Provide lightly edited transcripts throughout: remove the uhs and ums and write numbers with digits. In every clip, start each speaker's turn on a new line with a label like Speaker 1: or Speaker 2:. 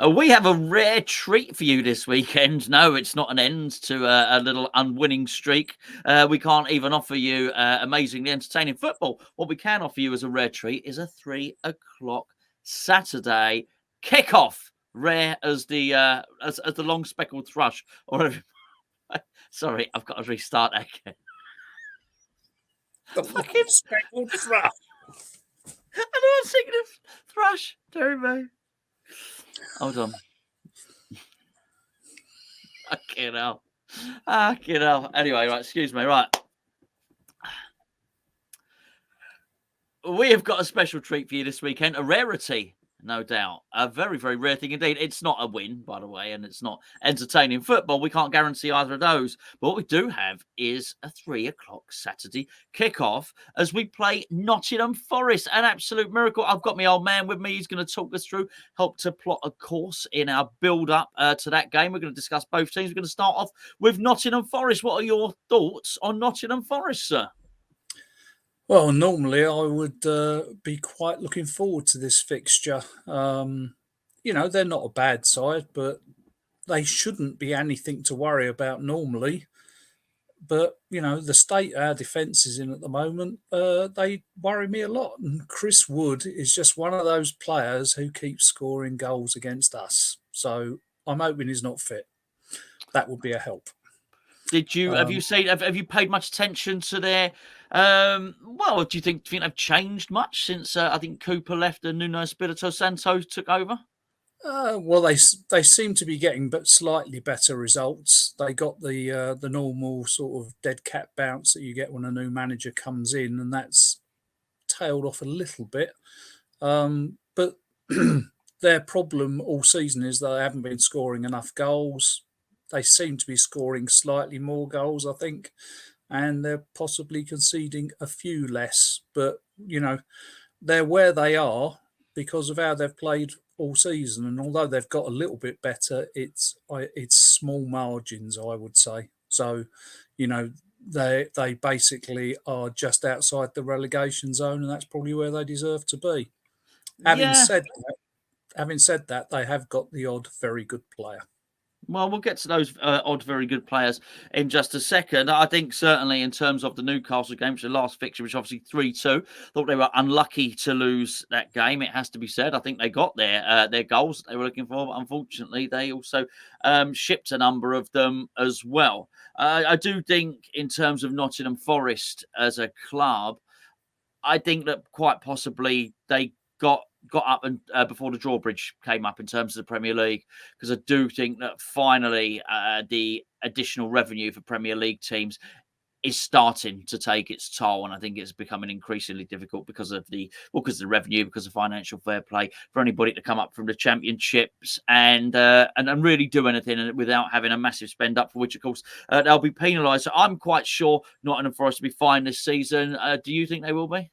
Speaker 1: We have a rare treat for you this weekend. No, it's not an end to a little unwinning streak. We can't even offer you amazingly entertaining football. What we can offer you as a rare treat is a 3 o'clock Saturday kickoff. Rare as the as the long speckled thrush. Or sorry, I've got to restart that again.
Speaker 2: The fucking speckled thrush.
Speaker 1: I know I'm thinking of thrush. Terrible. Hold on. Fucking hell. Anyway, right, excuse me, right. We have got a special treat for you this weekend, a rarity, no doubt. A very, very rare thing indeed. It's not a win, by the way, and it's not entertaining football. We can't guarantee either of those. But what we do have is a 3 o'clock Saturday kickoff as we play Nottingham Forest. An absolute miracle. I've got my old man with me. He's going to talk us through, help to plot a course in our build-up to that game. We're going to discuss both teams. We're going to start off with Nottingham Forest. What are your thoughts on Nottingham Forest, sir?
Speaker 2: Well, normally I would be quite looking forward to this fixture. They're not a bad side, but they shouldn't be anything to worry about normally. But, the state our defence is in at the moment, they worry me a lot. And Chris Wood is just one of those players who keeps scoring goals against us. So I'm hoping he's not fit. That would be a help.
Speaker 1: Have you paid much attention to their do you think they've changed much since I think Cooper left and Nuno Espirito Santo took over?
Speaker 2: They seem to be getting slightly better results. They got the normal sort of dead cat bounce that you get when a new manager comes in, and that's tailed off a little bit. But their problem all season is they haven't been scoring enough goals. They seem to be scoring slightly more goals, I think, and they're possibly conceding a few less. But, they're where they are because of how they've played all season. And although they've got a little bit better, it's small margins, I would say. So, they basically are just outside the relegation zone, and that's probably where they deserve to be. Having said that, they have got the odd very good player.
Speaker 1: Well, we'll get to those odd, very good players in just a second. I think certainly in terms of the Newcastle game, which is the last fixture, which obviously 3-2, thought they were unlucky to lose that game. It has to be said. I think they got their goals that they were looking for, but unfortunately, they also shipped a number of them as well. I do think in terms of Nottingham Forest as a club, I think that quite possibly they got up and before the drawbridge came up in terms of the Premier League, because I do think that finally the additional revenue for Premier League teams is starting to take its toll, and I think it's becoming increasingly difficult because of the revenue, because of financial fair play for anybody to come up from the championships and really do anything without having a massive spend up, for which of course they'll be penalised. So I'm quite sure Nottingham Forest will be fine this season. Do you think they will be?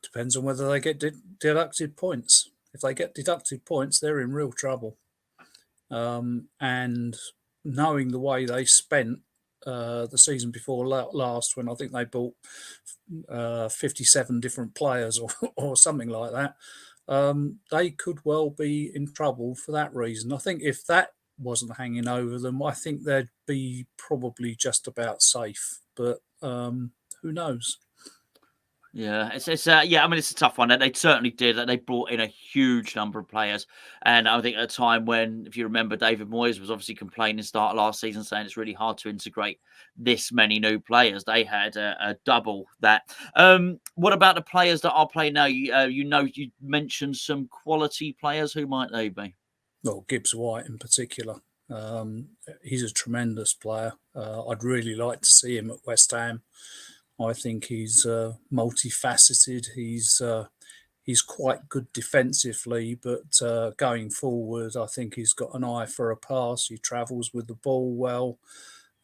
Speaker 2: Depends on whether they get deducted points. If they get deducted points, they're in real trouble. And knowing the way they spent the season before last, when I think they bought 57 different players or something like that, they could well be in trouble for that reason. I think if that wasn't hanging over them, I think they'd be probably just about safe. But who knows?
Speaker 1: Yeah, it's a tough one. They certainly did. They brought in a huge number of players, and I think at a time when, if you remember, David Moyes was obviously complaining start of last season, saying it's really hard to integrate this many new players. They had a double that. What about the players that are playing now? You mentioned some quality players. Who might they be?
Speaker 2: Well, Gibbs White in particular. He's a tremendous player. I'd really like to see him at West Ham. I think he's multifaceted. He's quite good defensively, but going forward, I think he's got an eye for a pass. He travels with the ball well,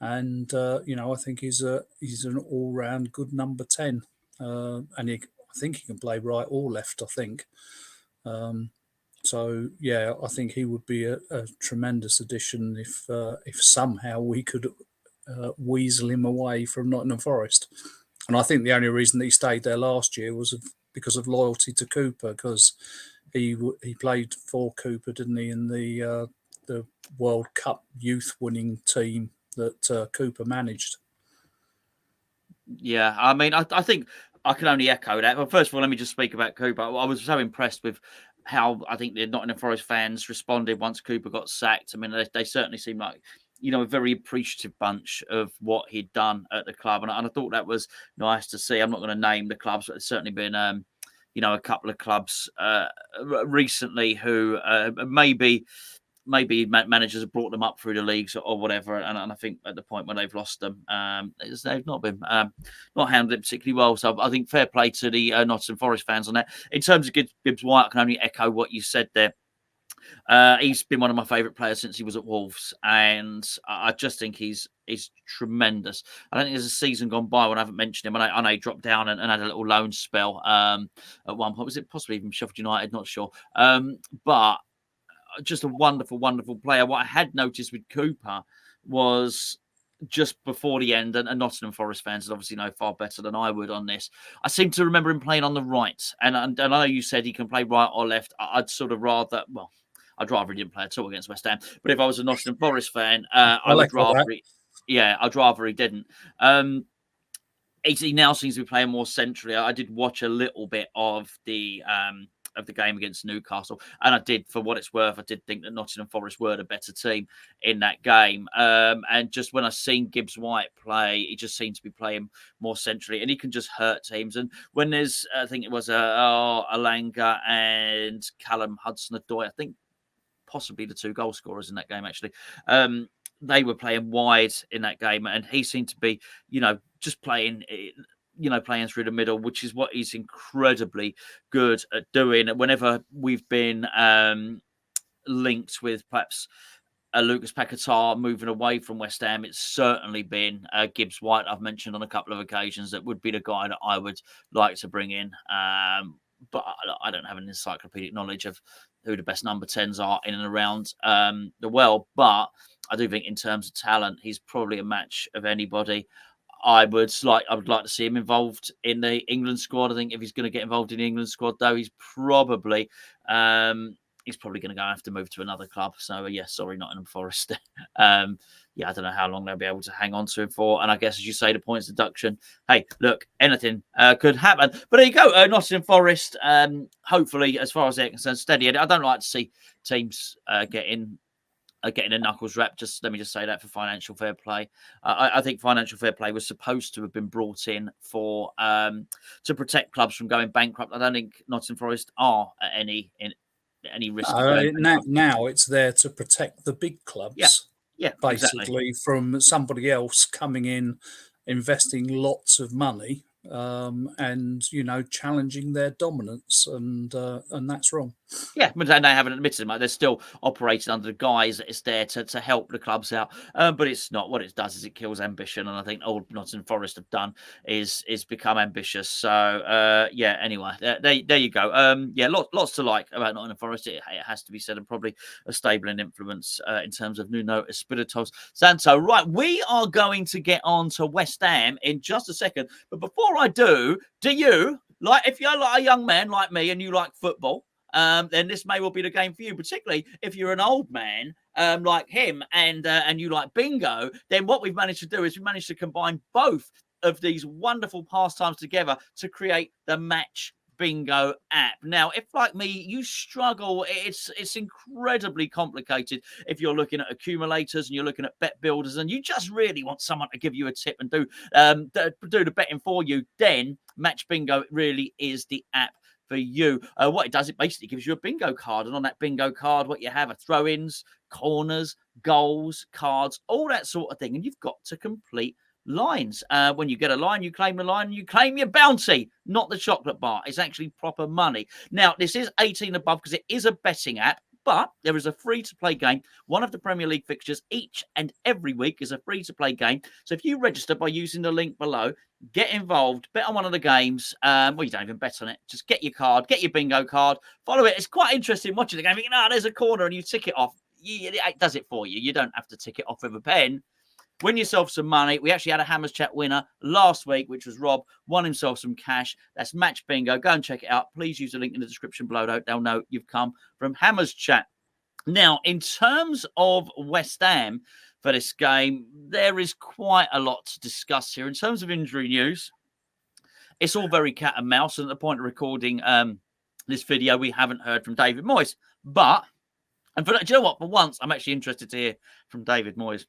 Speaker 2: and I think he's an all-round good number 10. And I think he can play right or left. I think. So yeah, I think he would be a tremendous addition if somehow we could weasel him away from Nottingham Forest. And I think the only reason that he stayed there last year was because of loyalty to Cooper, because he played for Cooper, didn't he, in the World Cup youth winning team that Cooper managed.
Speaker 1: Yeah, I mean, I think I can only echo that. Well, first of all, let me just speak about Cooper. I was so impressed with how I think the Nottingham Forest fans responded once Cooper got sacked. I mean, they certainly seemed like, a very appreciative bunch of what he'd done at the club. And I thought that was nice to see. I'm not going to name the clubs, but there's certainly been, a couple of clubs recently who maybe managers have brought them up through the leagues or whatever, and I think at the point when they've lost them, they've not been not handled it particularly well. So I think fair play to the Nottingham Forest fans on that. In terms of Gibbs White, I can only echo what you said there. He's been one of my favourite players since he was at Wolves, and I just think he's tremendous. I don't think there's a season gone by when I haven't mentioned him. I know he dropped down and had a little loan spell at one point. Was it possibly even Sheffield United? Not sure. But just a wonderful, wonderful player. What I had noticed with Cooper was just before the end, and Nottingham Forest fans obviously know far better than I would on this. I seem to remember him playing on the right, and I know you said he can play right or left. I'd sort of rather, I'd rather he didn't play at all against West Ham. But if I was a Nottingham Forest fan, I would rather, I'd rather he didn't. He now seems to be playing more centrally. I did watch a little bit of the game against Newcastle, and I did, for what it's worth, I did think that Nottingham Forest were the better team in that game. And just when I seen Gibbs White play, he just seems to be playing more centrally, and he can just hurt teams. And when there's, I think it was Alanga and Callum Hudson-Odoi, I think possibly the two goal scorers in that game, actually. They were playing wide in that game, and he seemed to be, just playing through the middle, which is what he's incredibly good at doing. Whenever we've been linked with perhaps Lucas Paquetá moving away from West Ham, it's certainly been Gibbs White. I've mentioned on a couple of occasions that would be the guy that I would like to bring in. But I don't have an encyclopedic knowledge of who the best number 10s are in and around the world. But I do think in terms of talent, he's probably a match of anybody. I would like to see him involved in the England squad. I think if he's going to get involved in the England squad, though, he's probably going to have to move to another club. So sorry, Nottingham Forest. I don't know how long they'll be able to hang on to him for. And I guess, as you say, the points deduction. Hey, look, anything could happen. But there you go, Nottingham Forest. Hopefully, as far as they're concerned, steady. I don't like to see teams getting a knuckles wrap. Let me say that for financial fair play. I think financial fair play was supposed to have been brought in for to protect clubs from going bankrupt. I don't think Nottingham Forest are at any risk.
Speaker 2: Now it's there to protect the big clubs.
Speaker 1: Yeah,
Speaker 2: basically,
Speaker 1: exactly.
Speaker 2: From somebody else coming in, investing lots of money, and challenging their dominance, and that's wrong.
Speaker 1: Yeah, but they haven't admitted it. They're still operating under the guise that it's there to help the clubs out. But it's not. What it does is it kills ambition. And I think all Nottingham Forest have done is become ambitious. So, anyway, there you go. Lots to like about Nottingham Forest. It has to be said, and probably a stable and influence in terms of Nuno Espirito Santo. Right, we are going to get on to West Ham in just a second. But before I do you, if you're like a young man like me and you like football, then this may well be the game for you, particularly if you're an old man like him and you like bingo. Then what we've managed to do is we've managed to combine both of these wonderful pastimes together to create the Match Bingo app. Now, if like me, you struggle, it's incredibly complicated if you're looking at accumulators and you're looking at bet builders and you just really want someone to give you a tip and do the betting for you, then Match Bingo really is the app for you. What it does, it basically gives you a bingo card, and on that bingo card, what you have are throw-ins, corners, goals, cards, all that sort of thing, and you've got to complete lines. When you get a line, you claim the line, and you claim your bounty, not the chocolate bar. It's actually proper money. Now, this is 18 above because it is a betting app, but there is a free-to-play game. One of the Premier League fixtures each and every week is a free-to-play game. So if you register by using the link below, get involved, bet on one of the games. You don't even bet on it. Just get your card, get your bingo card, follow it. It's quite interesting watching the game. There's a corner and you tick it off. It does it for you. You don't have to tick it off with a pen. Win yourself some money. We actually had a Hammers Chat winner last week, which was Rob, won himself some cash. That's Match Bingo. Go and check it out. Please use the link in the description below. They'll know you've come from Hammers Chat. Now, in terms of West Ham for this game, there is quite a lot to discuss here. In terms of injury news, it's all very cat and mouse. And at the point of recording this video, we haven't heard from David Moyes. And do you know what? For once, I'm actually interested to hear from David Moyes.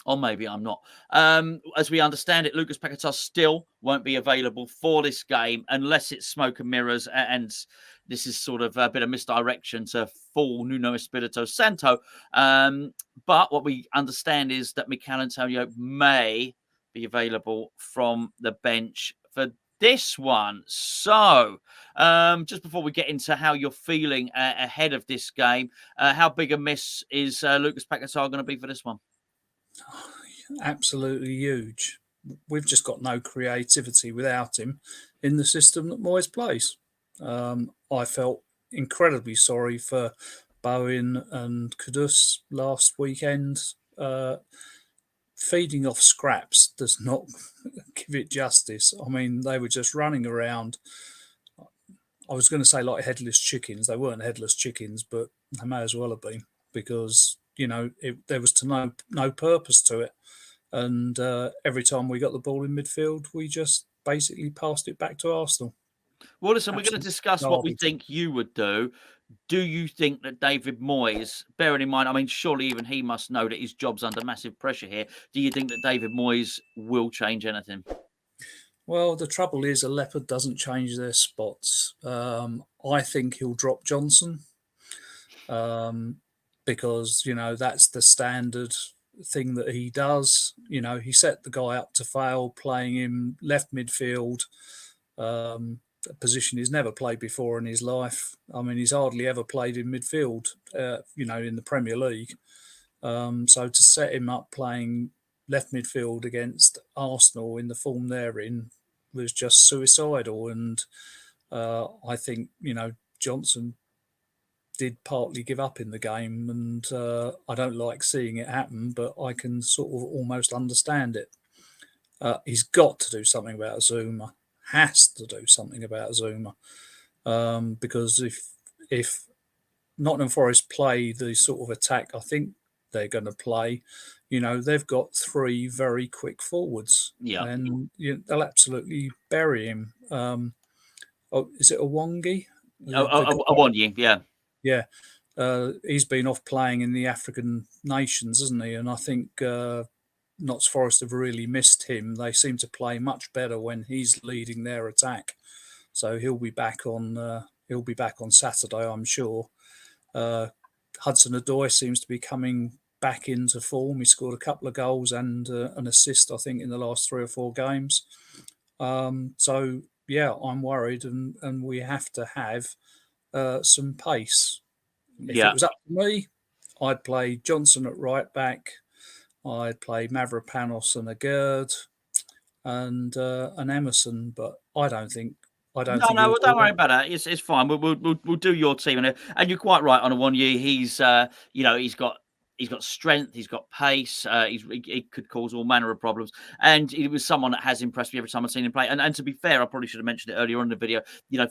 Speaker 1: Or maybe I'm not. As we understand it, Lucas Paquetá still won't be available for this game unless it's smoke and mirrors. And this is sort of a bit of misdirection to full Nuno Espirito Santo. But what we understand is that Mikel Antonio may be available from the bench for this one. So just before we get into how you're feeling ahead of this game, how big a miss is Lucas Paquetá going to be for this one?
Speaker 2: Absolutely huge. We've just got no creativity without him in the system that Moyes plays. I felt incredibly sorry for Bowen and Kudus last weekend. Feeding off scraps does not give it justice. I mean, they were just running around. I was going to say like headless chickens. They weren't headless chickens, but they may as well have been, because there was no purpose to it. And every time we got the ball in midfield, we just basically passed it back to Arsenal.
Speaker 1: Well, listen, we're going to discuss what we think you would do. Do you think that David Moyes, bearing in mind, I mean, surely even he must know that his job's under massive pressure here. Do you think that David Moyes will change anything?
Speaker 2: Well, the trouble is a leopard doesn't change their spots. I think he'll drop Johnson because, that's the standard thing that he does. He set the guy up to fail, playing him left midfield, a position he's never played before in his life. I mean, he's hardly ever played in midfield, in the Premier League. So to set him up playing left midfield against Arsenal in the form they're in was just suicidal. And I think, Johnson did partly give up in the game, and I don't like seeing it happen, but I can sort of almost understand it. He's got to do something about Zouma. Has to do something about Zouma, because if Nottingham Forest play the sort of attack I think they're going to play, they've got three very quick forwards, and they'll absolutely bury him. Is it Awangi?
Speaker 1: Awangi, yeah.
Speaker 2: Yeah, he's been off playing in the African nations, hasn't he? And I think Notts Forest have really missed him. They seem to play much better when he's leading their attack. So he'll be back on Saturday, I'm sure. Hudson-Odoi seems to be coming back into form. He scored a couple of goals and an assist, I think, in the last 3 or 4 games. So yeah, I'm worried, and we have to have some pace. If it was up to me, I'd play Johnson at right back. I'd play Mavropanos and a Gerd and an Emerson, but I don't think.
Speaker 1: No, don't worry about that. It's fine. We'll do your team, and you're quite right on Awanyi. He's he's got strength, he's got pace, he could cause all manner of problems. And it was someone that has impressed me every time I've seen him play. And to be fair, I probably should have mentioned it earlier on in the video,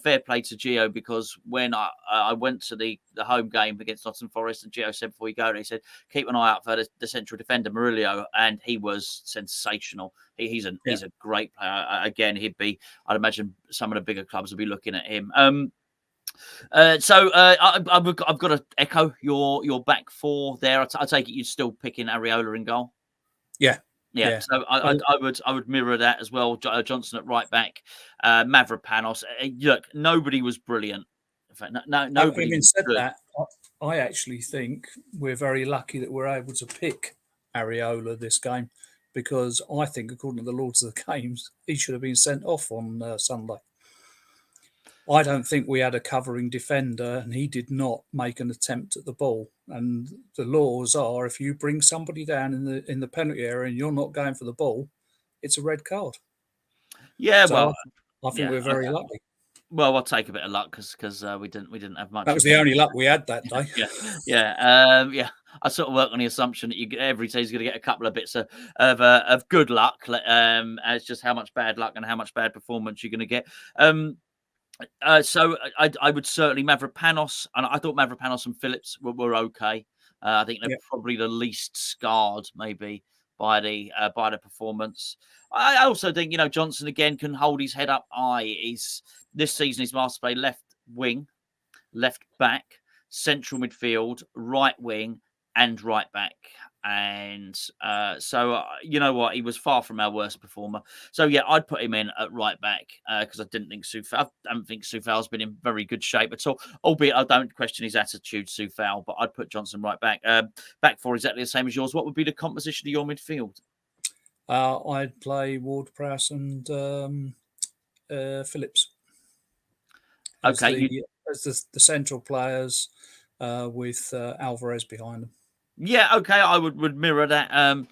Speaker 1: fair play to Gio, because when I went to the home game against Nottingham Forest, and Gio said before you go, he said, keep an eye out for the central defender, Murillo, and he was sensational. He's a great player. Again, I'd imagine some of the bigger clubs will be looking at him. I've got to echo your back four there. I take it you're still picking Areola in goal.
Speaker 2: Yeah.
Speaker 1: So I would mirror that as well. Johnson at right back, Mavropanos. Look, nobody was brilliant. In fact, nobody.
Speaker 2: Having said that, I actually think we're very lucky that we're able to pick Areola this game, because I think, according to the Lords of the Games, he should have been sent off on Sunday. I don't think we had a covering defender, and he did not make an attempt at the ball. And the laws are, if you bring somebody down in the penalty area and you're not going for the ball, it's a red card.
Speaker 1: Yeah,
Speaker 2: so
Speaker 1: well,
Speaker 2: I think we're very lucky.
Speaker 1: Well, I'll take a bit of luck because we didn't have much
Speaker 2: That
Speaker 1: of
Speaker 2: was the only luck we had that day.
Speaker 1: yeah. I sort of work on the assumption that every team's going to get a couple of bits of good luck. It's just how much bad luck and how much bad performance you're going to get. So I would certainly Mavropanos, and I thought Mavropanos and Phillips were okay. I think they're
Speaker 2: Yep.
Speaker 1: probably the least scarred, maybe by the performance. I also think Johnson again can hold his head up high. This season he's master play left wing, left back, central midfield, right wing, and right back. And so you know what, he was far from our worst performer. So yeah, I'd put him in at right back because I don't think Soufal's been in very good shape at all. Albeit I don't question his attitude, Soufal, but I'd put Johnson right back. Back four exactly the same as yours. What would be the composition of your midfield?
Speaker 2: I'd play Ward-Prowse and Phillips as
Speaker 1: Okay,
Speaker 2: the central players with Alvarez behind them.
Speaker 1: Yeah, okay, I would mirror that.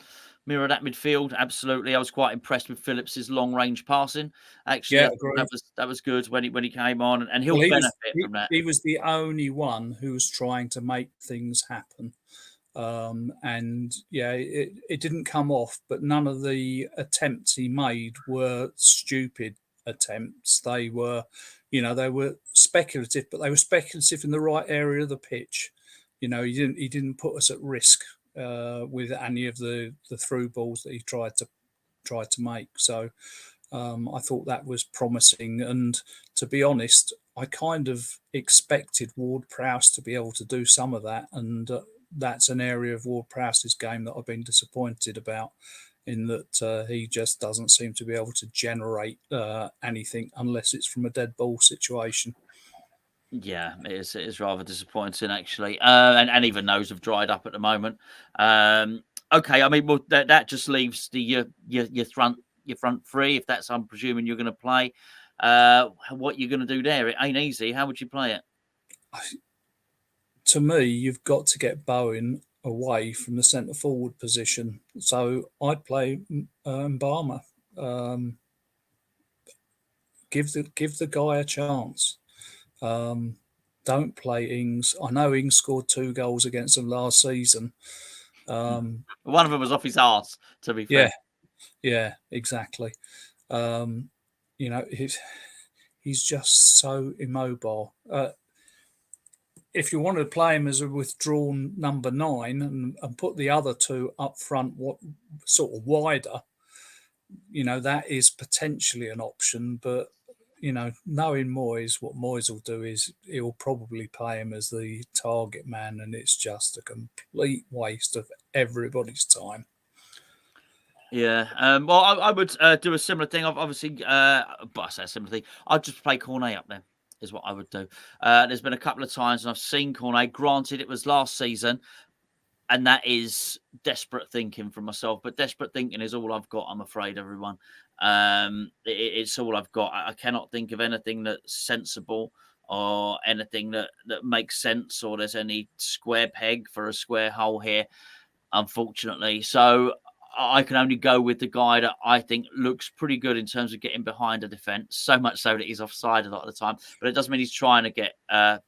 Speaker 1: Mirror that midfield. Absolutely, I was quite impressed with Phillips's long range passing. Actually,
Speaker 2: Yeah,
Speaker 1: I thought that was good when he came on, and he'll
Speaker 2: well,
Speaker 1: benefit from that.
Speaker 2: he was the only one who was trying to make things happen. And yeah, it didn't come off, but none of the attempts he made were stupid attempts. They were, they were speculative, but they were speculative in the right area of the pitch. He didn't put us at risk with any of the through balls that he tried to make. So I thought that was promising. And to be honest, I kind of expected Ward-Prowse to be able to do some of that. And that's an area of Ward-Prowse's game that I've been disappointed about, in that he just doesn't seem to be able to generate anything unless it's from a dead ball situation.
Speaker 1: Yeah, it is rather disappointing actually, and even those have dried up at the moment. Okay, I mean, well, that just leaves your front three, if that's I'm presuming you're going to play. What you're going to do there? It ain't easy. How would you play it?
Speaker 2: To me, you've got to get Bowen away from the centre forward position. So I'd play Mbama. Give the guy a chance. Don't play Ings. I know Ings scored 2 goals against them last season.
Speaker 1: One of them was off his arse, to be fair.
Speaker 2: Yeah, exactly. He's just so immobile. If you want to play him as a withdrawn number 9 and put the other 2 up front, what sort of wider, that is potentially an option. But knowing Moyes, what Moyes will do is he'll probably play him as the target man, and it's just a complete waste of everybody's time.
Speaker 1: Yeah. Well, I would do a similar thing. I've obviously, but I say a similar thing. I'd just play Cornet up there, is what I would do. There's been a couple of times and I've seen Cornet. Granted, it was last season, and that is desperate thinking from myself. But desperate thinking is all I've got, I'm afraid, everyone. It's all I've got. I cannot think of anything that's sensible or anything that makes sense, or there's any square peg for a square hole here, unfortunately. So I can only go with the guy that I think looks pretty good in terms of getting behind a defence. So much so that he's offside a lot of the time, but it doesn't mean he's trying to get there.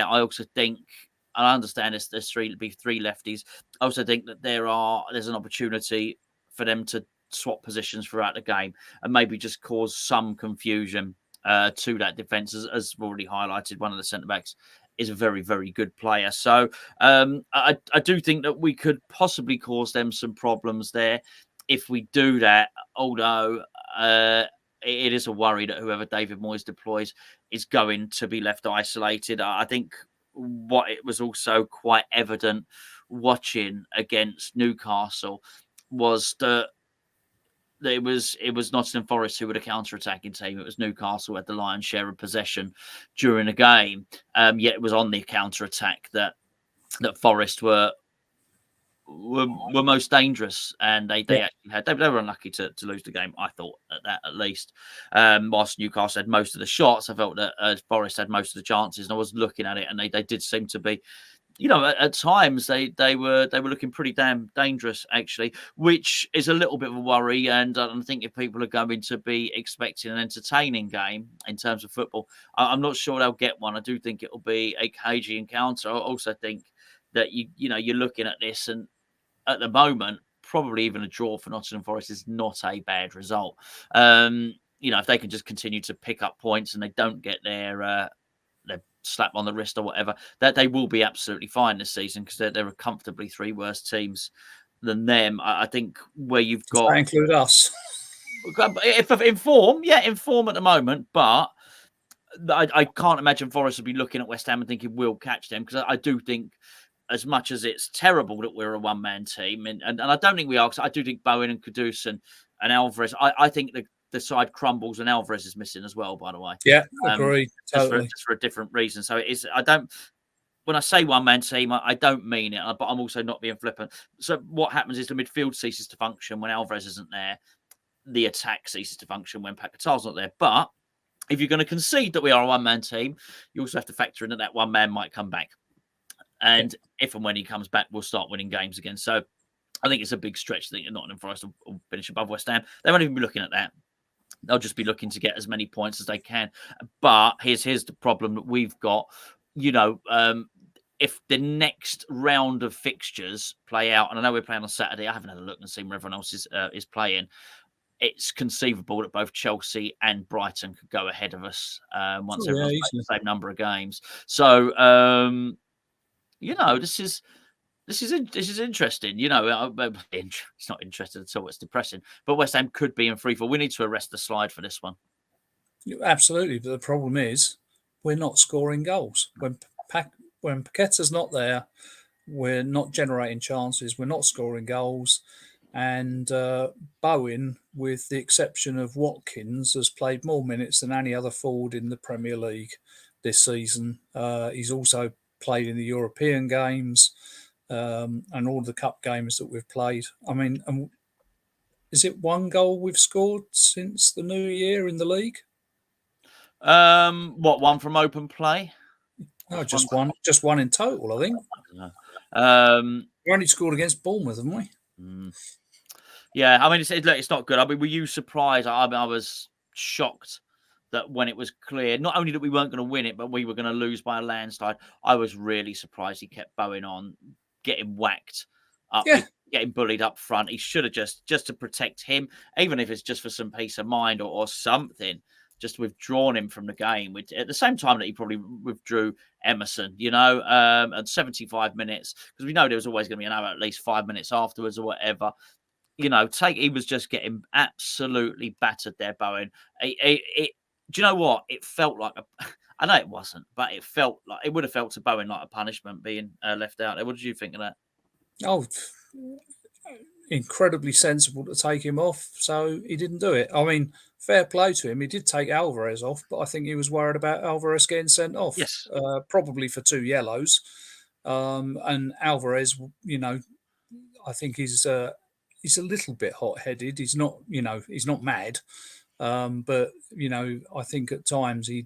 Speaker 1: I also think, and I understand there's three lefties. I also think that there's an opportunity for them to swap positions throughout the game and maybe just cause some confusion to that defence, as already highlighted. One of the centre backs is a very, very good player. So I do think that we could possibly cause them some problems there if we do that, although it is a worry that whoever David Moyes deploys is going to be left isolated. I think what it was also quite evident watching against Newcastle was that it was Nottingham Forest who were the counter-attacking team. It was Newcastle who had the lion's share of possession during the game. Yet it was on the counter-attack that Forest were most dangerous, and they were unlucky to lose the game. I thought at least. Whilst Newcastle had most of the shots, I felt that Forest had most of the chances, and I was looking at it, and they did seem to be at times they were looking pretty damn dangerous, actually, which is a little bit of a worry. And I think if people are going to be expecting an entertaining game in terms of football, I'm not sure they'll get one. I do think it'll be a cagey encounter. I also think that you're looking at this, and at the moment, probably even a draw for Nottingham Forest is not a bad result. If they can just continue to pick up points and they don't get their slap on the wrist or whatever, that they will be absolutely fine this season, because they're comfortably 3 worse teams than them. I think where you've
Speaker 2: Does
Speaker 1: got
Speaker 2: that include us?
Speaker 1: if in form at the moment, but I can't imagine Forest would be looking at West Ham and thinking we'll catch them, because I do think, as much as it's terrible that we're a one-man team, and I don't think we are, because I do think Bowen and Kudus and Alvarez, I think the side crumbles, and Alvarez is missing as well, by the way.
Speaker 2: Yeah, agree. Totally.
Speaker 1: Just for a different reason. So I don't, when I say one-man team, I don't mean it, but I'm also not being flippant. So what happens is the midfield ceases to function when Alvarez isn't there. The attack ceases to function when Paquetá's not there. But if you're going to concede that we are a one-man team, you also have to factor in that one man might come back. And if and when he comes back, we'll start winning games again. So I think it's a big stretch to think that Nottingham Forest will finish above West Ham. They won't even be looking at that. They'll just be looking to get as many points as they can. But here's the problem that we've got. If the next round of fixtures play out, and I know we're playing on Saturday, I haven't had a look and seen where everyone else is playing. It's conceivable that both Chelsea and Brighton could go ahead of us once everyone's played the same number of games. So this is interesting. It's not interesting at all. It's depressing. But West Ham could be in free fall. We need to arrest the slide for this one.
Speaker 2: Absolutely, but the problem is we're not scoring goals. When Paqueta's not there, we're not generating chances. We're not scoring goals. And Bowen, with the exception of Watkins, has played more minutes than any other forward in the Premier League this season. He's also played in the European games and all the cup games that we've played. I mean, is it 1 goal we've scored since the new year in the league?
Speaker 1: One from open play?
Speaker 2: No, just one. Just one in total, I think. We only scored against Bournemouth, haven't we?
Speaker 1: Yeah, I mean, it's not good. I mean, were you surprised? I was shocked that when it was clear, not only that we weren't going to win it, but we were going to lose by a landslide. I was really surprised he kept Bowen on, getting whacked up, getting bullied up front. He should have just to protect him, even if it's just for some peace of mind or something, just withdrawn him from the game. At the same time that he probably withdrew Emerson, at 75 minutes, because we know there was always going to be at least 5 minutes afterwards or whatever. He was just getting absolutely battered there, Bowen. Do you know what? It felt like I know it wasn't, but it would have felt to Bowen like a punishment being left out there. What did you think of that?
Speaker 2: Oh, incredibly sensible to take him off, so he didn't do it. I mean, fair play to him. He did take Alvarez off, but I think he was worried about Alvarez getting sent off.
Speaker 1: Yes.
Speaker 2: Probably for 2 yellows. And Alvarez, I think he's a little bit hot-headed. He's not, he's not mad. But I think at times you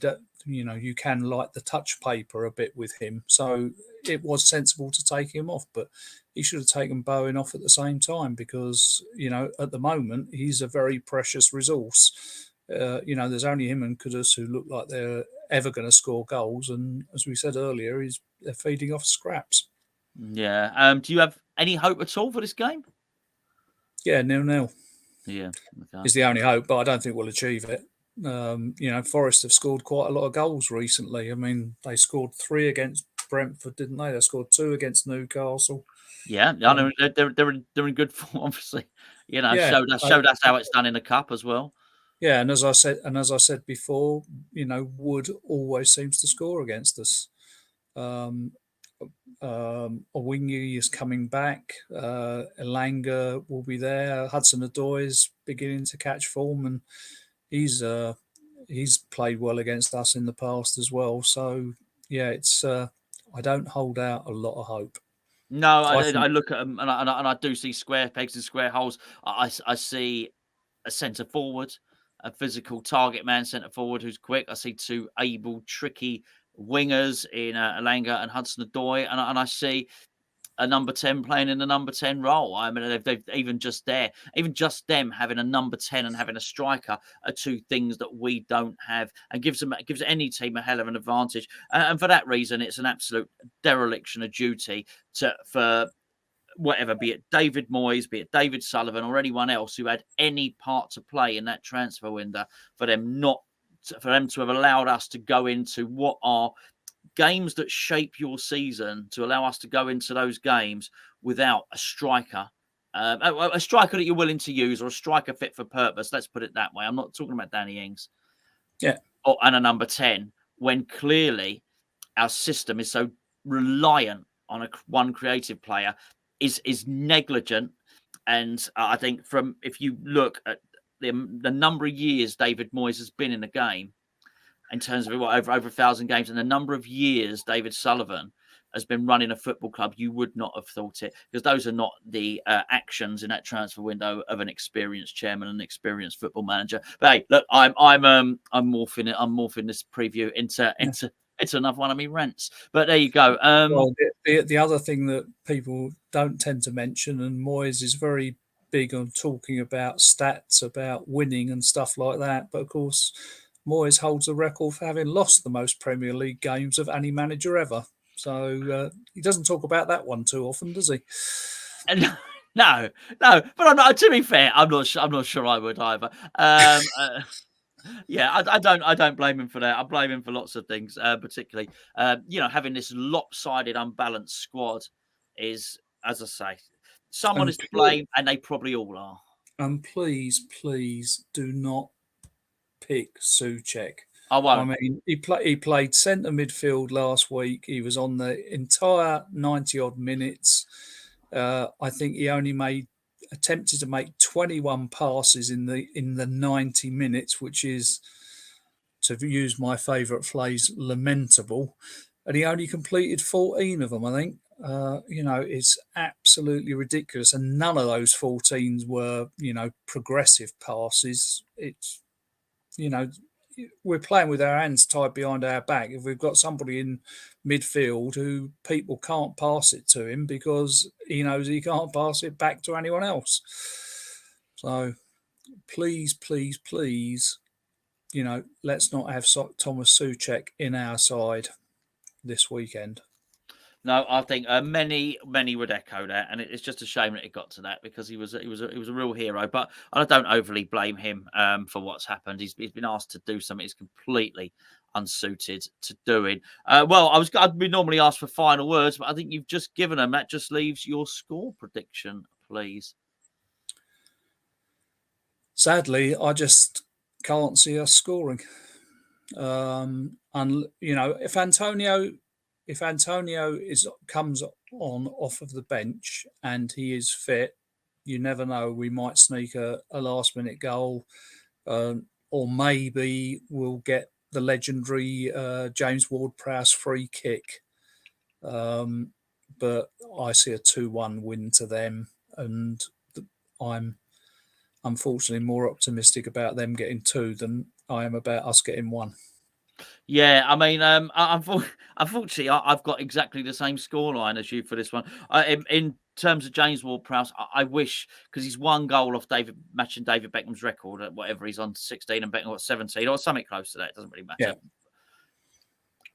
Speaker 2: can light the touch paper a bit with him. So it was sensible to take him off, but he should have taken Bowen off at the same time, because at the moment he's a very precious resource. There's only him and Kudus who look like they're ever going to score goals, and as we said earlier, they're feeding off scraps.
Speaker 1: Yeah. Do you have any hope at all for this game?
Speaker 2: Yeah, 0-0.
Speaker 1: Yeah,
Speaker 2: is the only hope, but I don't think we'll achieve it. Forest have scored quite a lot of goals recently. I mean, they scored 3 against Brentford, didn't they? They scored 2 against Newcastle.
Speaker 1: Yeah, I know they're in good form, obviously. Showed us how it's done in the cup as well.
Speaker 2: Yeah, and as I said before, Wood always seems to score against us. Owingi is coming back. Elanga will be there. Hudson-Odoi is beginning to catch form, and he's played well against us in the past as well. So yeah, it's I don't hold out a lot of hope.
Speaker 1: No, I look at them and I do see square pegs and square holes. I see a centre forward, a physical target man centre forward who's quick. I see 2 able, tricky wingers in Alanga and Hudson-Odoi, and I see a number 10 playing in the number 10 role. I mean, they've even just them having a number 10 and having a striker are two things that we don't have, and gives any team a hell of an advantage. And for that reason, it's an absolute dereliction of duty for whatever, be it David Moyes, be it David Sullivan, or anyone else who had any part to play in that transfer window, for them to have allowed us to go into what are games that shape your season, to allow us to go into those games without a striker, a striker that you're willing to use, or a striker fit for purpose. Let's put it that way. I'm not talking about Danny Ings, and a number 10, when clearly our system is so reliant on one creative player, is negligent. And I think if you look at the number of years David Moyes has been in the game, in terms of over 1,000 games, and the number of years David Sullivan has been running a football club, you would not have thought it, because those are not the actions in that transfer window of an experienced chairman and an experienced football manager. But hey, look, I'm morphing this preview into another one of me rants. But there you go.
Speaker 2: Well, the other thing that people don't tend to mention, and Moyes is very big on talking about stats, about winning and stuff like that, but of course Moyes holds the record for having lost the most Premier League games of any manager ever. So he doesn't talk about that one too often, does he?
Speaker 1: No. But I'm not. To be fair, I'm not sure I would either. Yeah, I don't blame him for that. I blame him for lots of things, particularly having this lopsided, unbalanced squad is, as I say, someone is to blame, and they probably all are.
Speaker 2: And please do not pick Souček.
Speaker 1: I won't.
Speaker 2: I mean, he played centre midfield last week. He was on the entire 90 odd minutes. I think he only attempted to make 21 passes in the 90 minutes, which is, to use my favourite phrase, lamentable. And he only completed 14 of them, I think. It's absolutely ridiculous. And none of those 14s were, progressive passes. It's, we're playing with our hands tied behind our back. If we've got somebody in midfield who people can't pass it to him because he knows he can't pass it back to anyone else. So please, let's not have Thomas Souček in our side this weekend.
Speaker 1: No, I think many would echo that, and it's just a shame that it got to that, because he was a real hero. But I don't overly blame him for what's happened. He's been asked to do something he's completely unsuited to doing. I'd be normally asked for final words, but I think you've just given them. That just leaves your score prediction, please.
Speaker 2: Sadly, I just can't see us scoring. And if Antonio comes on off of the bench and he is fit, you never know. We might sneak a last minute goal, or maybe we'll get the legendary James Ward-Prowse free kick. But I see a 2-1 win to them, and I'm unfortunately more optimistic about them getting 2 than I am about us getting 1.
Speaker 1: Yeah, I mean, unfortunately, I've got exactly the same scoreline as you for this one. In terms of James Ward-Prowse, I wish, because he's one goal off matching David Beckham's record at whatever he's on, 16, and Beckham got 17 or something close to that. It doesn't really matter. Yeah.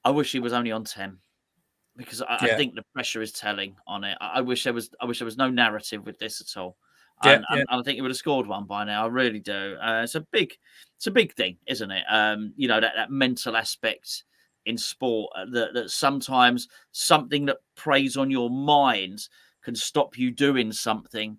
Speaker 1: I wish he was only on 10, because I think the pressure is telling on it. I wish there was no narrative with this at all. And I think he would have scored 1 by now. I really do. It's a big thing, isn't it? That mental aspect in sport, that sometimes something that preys on your mind can stop you doing something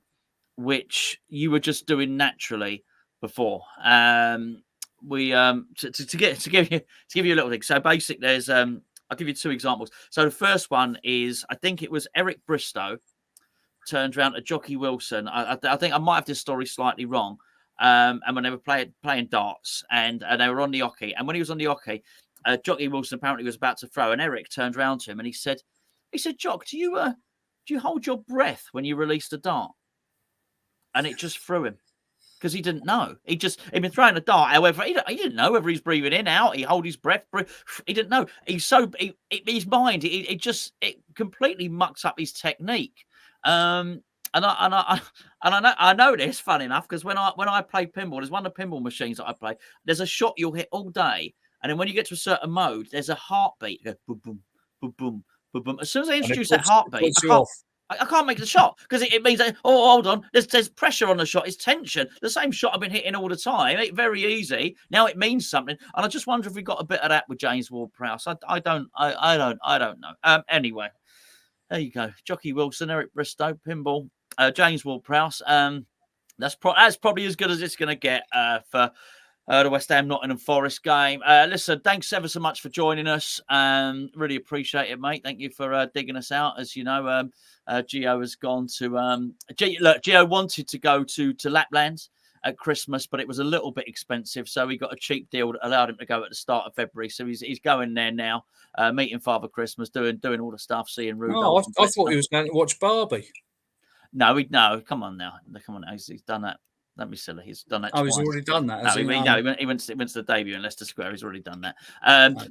Speaker 1: which you were just doing naturally before. To give you a little thing. So basic, there's I'll give you 2 examples. So the first one is, I think it was Eric Bristow turned around to Jockey Wilson. I think I might have this story slightly wrong. And when they were playing darts, and they were on the hockey, and when he was on the hockey, Jockey Wilson apparently was about to throw, and Eric turned around to him and he said, "Jock, do you hold your breath when you release the dart?" And it just threw him. because he didn't know. He'd been throwing a dart. However, he didn't know whether he's breathing in, out. He hold his breath. He didn't know. His mind. It completely mucks up his technique. And I know this. Fun enough, because when I play pinball, there's one of the pinball machines that I play. There's a shot you'll hit all day, and then when you get to a certain mode, there's a heartbeat. You go boom, boom, boom, boom, boom, boom. As soon as I introduce that heartbeat, I can't make the shot, because it means that, oh, hold on, there's pressure on the shot, it's tension. The same shot I've been hitting all the time. It's very easy. Now it means something. And I just wonder if we got a bit of that with James Ward-Prowse. I don't know. Anyway, there you go. Jockey Wilson, Eric Bristow, pinball, James Ward-Prowse. That's probably as good as it's going to get for the West Ham Nottingham Forest game. Listen, thanks ever so much for joining us. Really appreciate it, mate. Thank you for digging us out. As you know, Gio has gone to Gio wanted to go to Lapland at Christmas, but it was a little bit expensive, so he got a cheap deal that allowed him to go at the start of February. So he's going there now, meeting Father Christmas, doing all the stuff, seeing Rudolph.
Speaker 2: I thought he was going to watch Barbie.
Speaker 1: No, come on now. He's done that. Don't be silly. He's done that.
Speaker 2: Oh, he's already done that.
Speaker 1: No, he went to the debut in Leicester Square. He's already done that.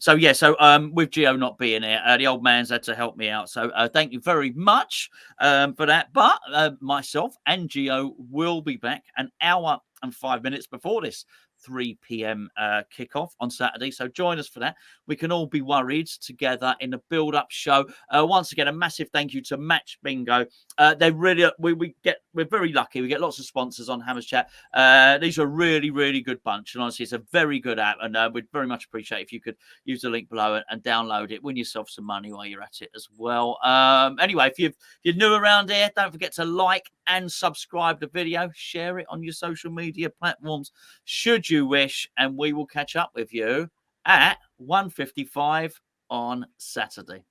Speaker 1: So with Gio not being here, the old man's had to help me out. So thank you very much for that. But myself and Gio will be back an hour and 5 minutes before this 3 p.m. kickoff on Saturday. So join us for that. We can all be worried together in the build-up show. Once again, a massive thank you to Match Bingo. They really, we're very lucky. We get lots of sponsors on Hammers Chat. These are a really, really good bunch. And honestly, it's a very good app. And we'd very much appreciate if you could use the link below and download it. Win yourself some money while you're at it as well. Anyway, if you're new around here, don't forget to like and subscribe the video. Share it on your social media platforms, should you wish. And we will catch up with you at 1:55 on Saturday.